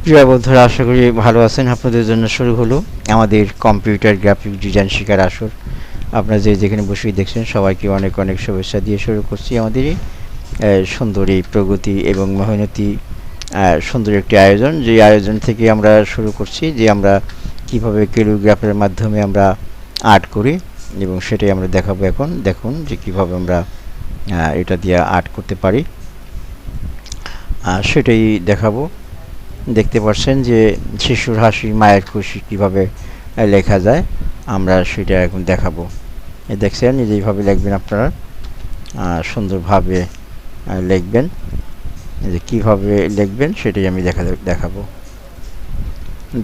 প্রিয় বন্ধুরা, আশা করি ভালো আছেন। আপনাদের জন্য শুরু হলো আমাদের কম্পিউটার গ্রাফিক ডিজাইন শেখার আসর। আপনারা যেখানে বসেই দেখছেন, সবাইকে অনেক অনেক শুভেচ্ছা দিয়ে শুরু করছি আমাদের এই সুন্দর এই প্রগতি এবং মেহনতি সুন্দর একটি আয়োজন। যে আয়োজন থেকে আমরা শুরু করছি যে আমরা কিভাবে ক্যালিগ্রাফির মাধ্যমে আমরা আর্ট করি, এবং সেটাই আমরা দেখাবো। এখন দেখুন যে কিভাবে আমরা এটা দিয়ে আর্ট করতে পারি, সেটাই দেখাবো। দেখতে পাচ্ছেন যে শিশুর হাসি মায়ের খুশি কিভাবে লেখা যায়, আমরা সেটা এখন দেখাবো। দেখছেন যেইভাবে লিখবেন আপনারা, সুন্দরভাবে লিখবেন। যে কিভাবে লিখবেন সেটাই আমি দেখাবো।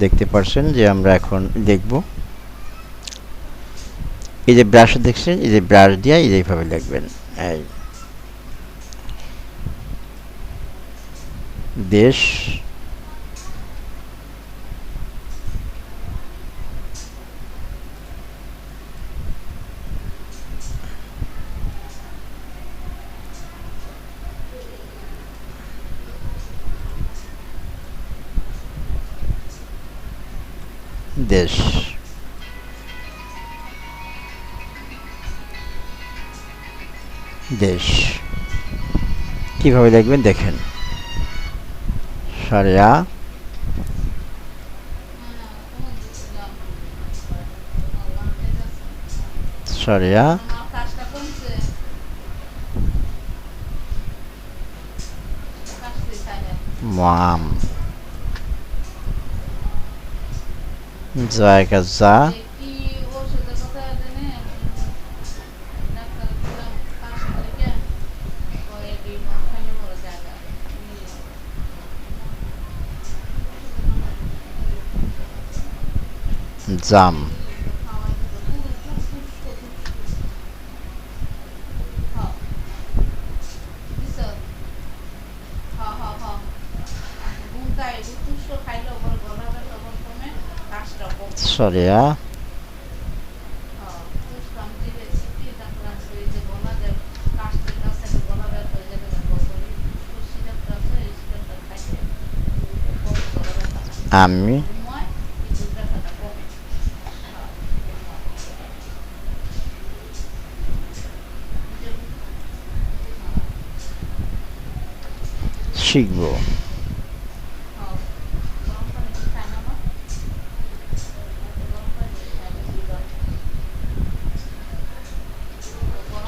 দেখতে পাচ্ছেন যে আমরা এখন লিখব। এই যে ব্রাশ দেখছেন, এই যে ব্রাশ দিয়ে এইভাবে লিখবেন। এই দেশ, দেশ, দেশ কিভাবে লিখবেন দেখেন। সারিয়া, সারিয়া, মাম, জায়গা যা, জাম, সরিয়া, আমি, শিখব।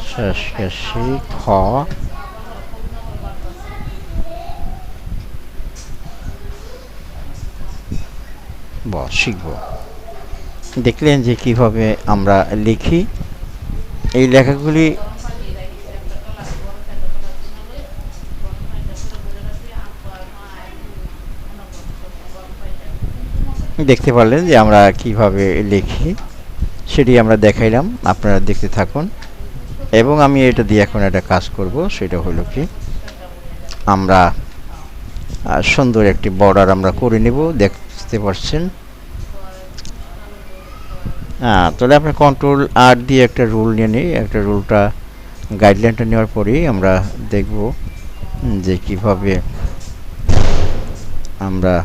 শেষকাশি খ, শিখব। দেখলেন যে কিভাবে আমরা লিখি। এই লেখাগুলি দেখতে পারলেন যে আমরা কিভাবে লিখি, সেটি আমরা দেখাইলাম। আপনারা দেখতে থাকুন। এবং আমি এটা দিয়ে এখন একটা কাজ করব, সেটা হলো কি, আমরা সুন্দর একটি বর্ডার আমরা করে নেব। দেখতে পাচ্ছেন। তাহলে আপনি কন্ট্রোল আর দিয়ে একটা রুল নিয়ে নিই। একটা রুলটা গাইডলাইনটা নেওয়ার পরেই আমরা দেখব যে কিভাবে আমরা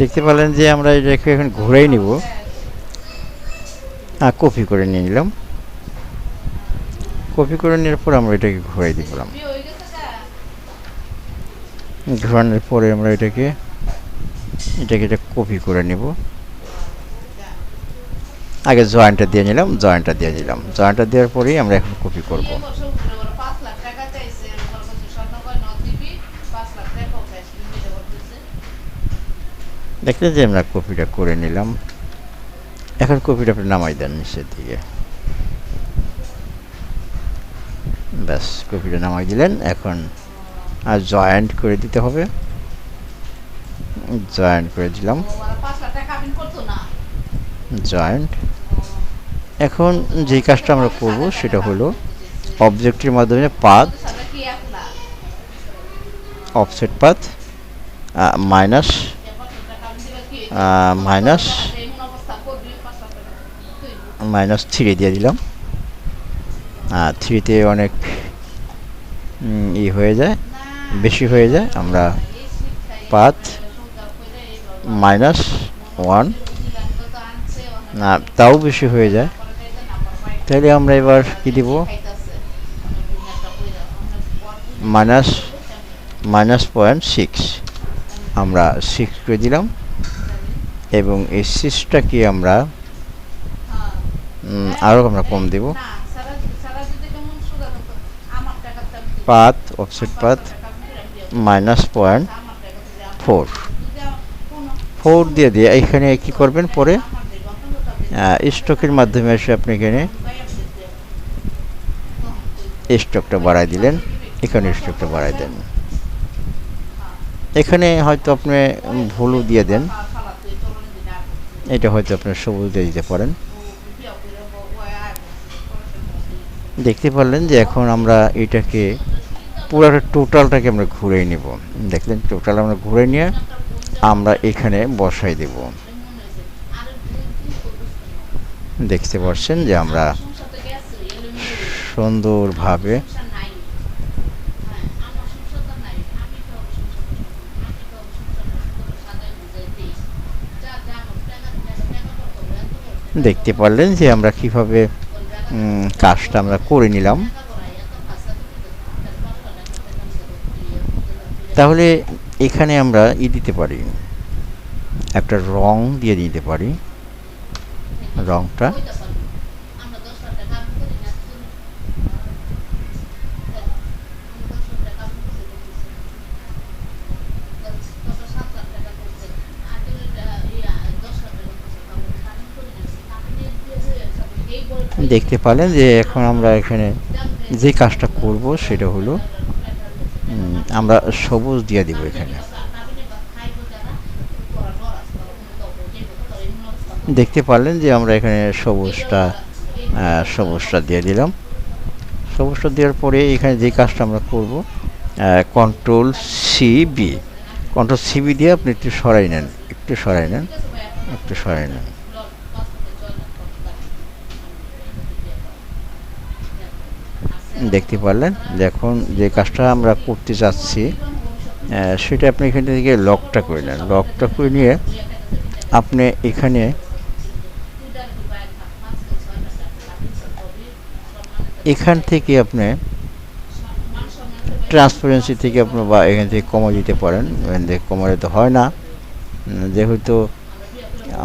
দেখতে পেলেন যে আমরা এটাকে এখন ঘুরাই নিব। কপি করে নিয়ে নিলাম। কপি করে নেওয়ার পর আমরা এটাকে ঘুরাই দিলাম। ঘোরানোর পরে আমরা এটাকে এটা কপি করে নিব। আগে জয়েন্টটা দিয়ে নিলাম, জয়েন্টটা দেওয়ার পরেই আমরা এখন কপি করব। দেখতে যে আমরা কপিটা করে নিলাম। এখন কপিটা আপনি নামাই দেন নিচের দিকে। ব্যাস, কপিটা নামাই দিলেন। এখন আর জয়েন্ট করে দিতে হবে। জয়েন্ট করে দিলাম। জয়েন্ট এখন যে কাজটা আমরা করব সেটা হলো অবজেক্টের মাধ্যমে path offset path minus minus -3 দিয়ে দিলাম। 3তে অনেক হয়ে যায়, বেশি হয়ে যায়। আমরা পাথ -1 তাও বেশি হয়ে যায়। তাহলে আমরা এবার কি দিব, -6 আমরা 6 করে দিলাম এবং এই 6টাকে আমরা আরও আমরা কম দেব। পাথ অফসেট পাথ -0.4 দিয়ে এখানে কি করবেন, পরে স্ট্রোকের মাধ্যমে এসে আপনি এখানে স্ট্রোকটা বাড়াই দিলেন, এখানে স্ট্রোকটা বাড়াই দেন। এখানে হয়তো আপনি ভুলও দিয়ে দেন, এটা হয়তো আপনার সবুজ দিয়ে দিতে পারেন। দেখতে পারলেন যে এখন আমরা এটাকে পুরোটা টোটালটাকে আমরা ঘুরে নেব। দেখলেন টোটাল আমরা ঘুরে নিয়ে আমরা এখানে বসাই দেব। দেখতে পাচ্ছেন যে আমরা সুন্দরভাবে দেখতে পারলেন যে আমরা কিভাবে কাজটা আমরা করে নিলাম। তাহলে এখানে আমরা দিতে পারি, একটা রং দিয়ে দিতে পারি। রংটা দেখতে পারলেন যে এখন আমরা এখানে যে কাজটা করব সেটা হলো আমরা সবুজ দিয়ে দিব। এখানে দেখতে পারলেন যে আমরা এখানে সবুজটা দিয়ে দিলাম। সবুজটা দেওয়ার পরে এখানে যে কাজটা আমরা করব, কন্ট্রোল সি বি দিয়ে আপনি একটু সরাই নেন। দেখতে পারলেন যে এখন যে কাজটা আমরা করতে যাচ্ছি সেটা আপনি এখান থেকে লকটা করে নেন। লকটা করে নিয়ে আপনি এখানে এখান থেকে আপনি ট্রান্সপারেন্সি থেকে আপনি বা এখান থেকে কমা দিতে পারেন। এখান থেকে কমালে তো হয় না, যেহেতু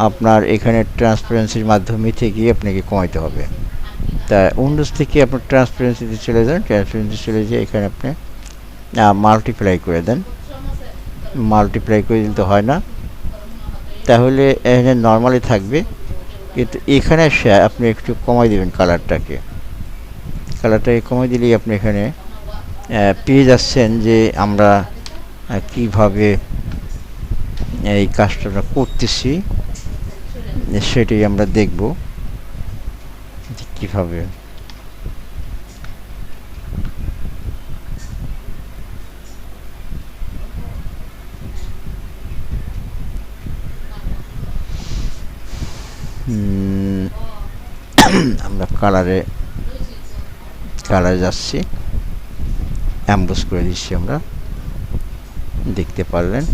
আপনার এখানে ট্রান্সপারেন্সির মাধ্যমে থেকেই আপনাকে কমাইতে হবে। তা উইন্ডোজ থেকে আপনার ট্রান্সপারেন্সিতে চলে যান। ট্রান্সপারেন্সি চলে যেয়ে এখানে আপনি মাল্টিপ্লাই করে দেন। মাল্টিপ্লাই করে দিতে হয় না, তাহলে এখানে নর্মালি থাকবে। কিন্তু এখানে এসে আপনি একটু কমাই দেবেন কালারটাকে কমাই দিলেই আপনি এখানে পেয়ে যাচ্ছেন যে আমরা কিভাবে এই কাজটা করতেছি, সেটাই আমরা দেখব কিভাবে। আমরা কালারে যাচ্ছি, অ্যাম্বুস করে দিচ্ছি। আমরা দেখতে পারলেন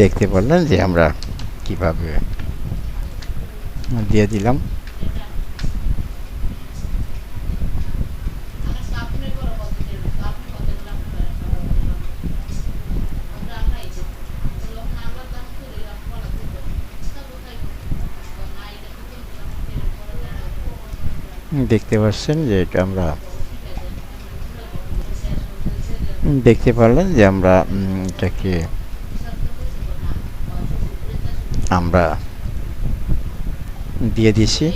দেখতে পারলেন যে আমরা কিভাবে দিয়ে দিলাম। দেখতে পাচ্ছেন যে এটা আমরা দেখতে পারলেন যে আমরা এটাকে আমরা দিয়ে দিছি।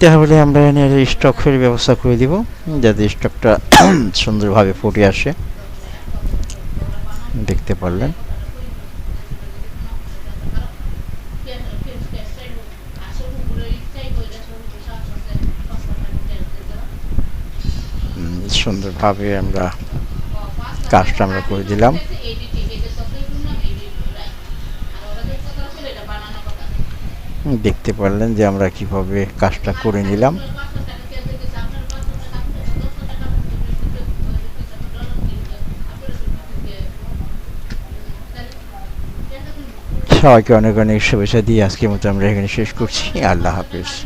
তাহলে আমরা এখানে স্টকের ব্যবস্থা করে দিব যাতে স্টকটা সুন্দরভাবে ফুটে আসে। দেখতে পারলেন। সুন্দরভাবে আমরা কাজটা আমরা করে দিলাম। দেখতে পারলেন যে আমরা কিভাবে কাজটা করে নিলাম। সবাইকে অনেক অনেক শুভেচ্ছা দিয়ে আজকের মতো আমরা এখানে শেষ করছি। আল্লাহ হাফেজ।